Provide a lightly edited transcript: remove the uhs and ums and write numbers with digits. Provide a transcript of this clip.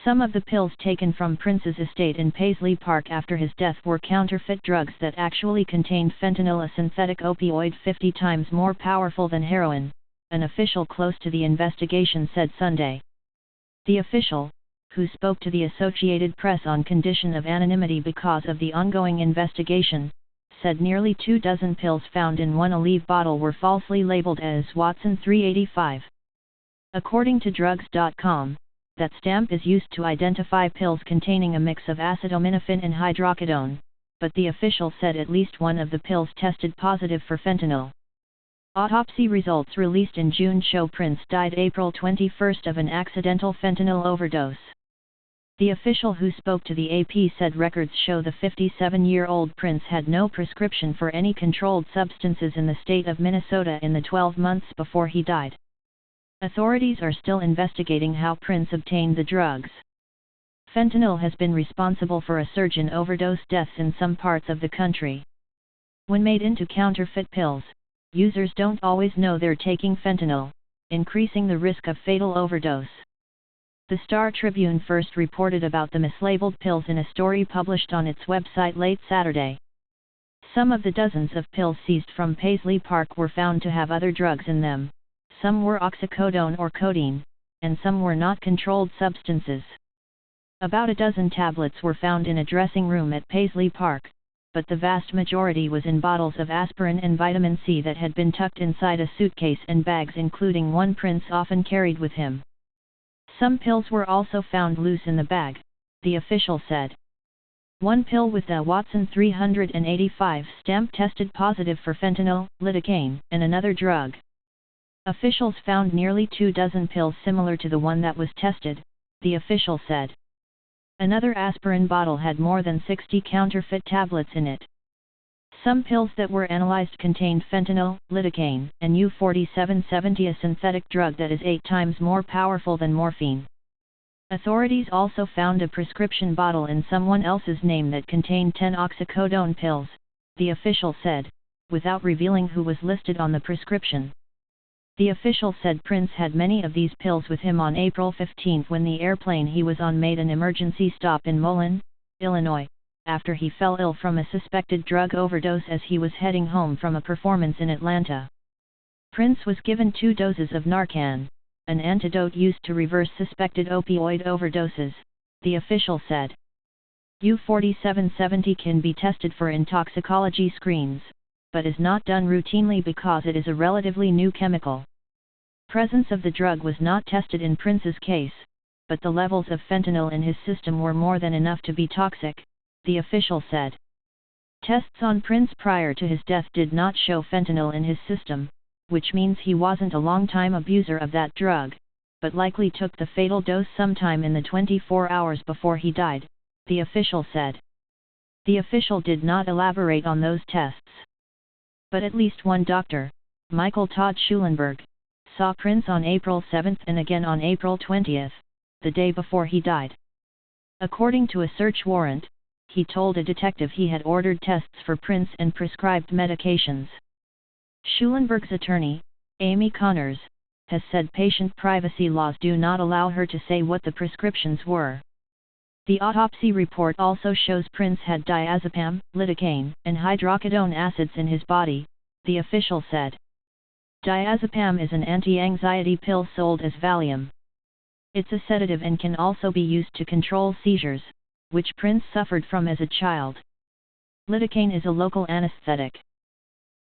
Some of the pills taken from Prince's estate in Paisley Park after his death were counterfeit drugs that actually contained fentanyl, a synthetic opioid 50 times more powerful than heroin, an official close to the investigation said Sunday. The official, who spoke to the Associated Press on condition of anonymity because of the ongoing investigation, said nearly 24 pills found in one Aleve bottle were falsely labeled as Watson 385. According to drugs.com, that stamp is used to identify pills containing a mix of acetaminophen and hydrocodone, but the official said at least one of the pills tested positive for fentanyl. Autopsy results released in June show Prince died April 21 of an accidental fentanyl overdose. The official who spoke to the AP said records show the 57-year-old Prince had no prescription for any controlled substances in the state of Minnesota in the 12 months before he died. Authorities are still investigating how Prince obtained the drugs. Fentanyl has been responsible for a surge in overdose deaths in some parts of the country. When made into counterfeit pills, users don't always know they're taking fentanyl, increasing the risk of fatal overdose. The Star Tribune first reported about the mislabeled pills in a story published on its website late Saturday. Some of the dozens of pills seized from Paisley Park were found to have other drugs in them. Some were oxycodone or codeine, and some were not controlled substances. About a dozen tablets were found in a dressing room at Paisley Park, but the vast majority was in bottles of aspirin and vitamin C that had been tucked inside a suitcase and bags, including one Prince often carried with him. Some pills were also found loose in the bag, the official said. One pill with the Watson 385 stamp tested positive for fentanyl, lidocaine, and another drug. Officials found nearly 24 pills similar to the one that was tested, the official said. Another aspirin bottle had more than 60 counterfeit tablets in it. Some pills that were analyzed contained fentanyl, lidocaine, and U-4770, a synthetic drug that is 8 times more powerful than morphine. Authorities also found a prescription bottle in someone else's name that contained 10 oxycodone pills, the official said, without revealing who was listed on the prescription. The official said Prince had many of these pills with him on April 15 when the airplane he was on made an emergency stop in Moline, Illinois, after he fell ill from a suspected drug overdose as he was heading home from a performance in Atlanta. Prince was given 2 doses of Narcan, an antidote used to reverse suspected opioid overdoses, the official said. U-4770 can be tested for intoxicology screens, but is not done routinely because it is a relatively new chemical. Presence of the drug was not tested in Prince's case, but the levels of fentanyl in his system were more than enough to be toxic, the official said. Tests on Prince prior to his death did not show fentanyl in his system, which means he wasn't a long-time abuser of that drug, but likely took the fatal dose sometime in the 24 hours before he died, the official said. The official did not elaborate on those tests. But at least one doctor, Michael Todd Schulenberg, saw Prince on April 7 and again on April 20, the day before he died. According to a search warrant, he told a detective he had ordered tests for Prince and prescribed medications. Schulenberg's attorney, Amy Connors, has said patient privacy laws do not allow her to say what the prescriptions were. The autopsy report also shows Prince had diazepam, lidocaine, and hydrocodone acids in his body, the official said. Diazepam is an anti-anxiety pill sold as Valium. It's a sedative and can also be used to control seizures, which Prince suffered from as a child. Lidocaine is a local anesthetic.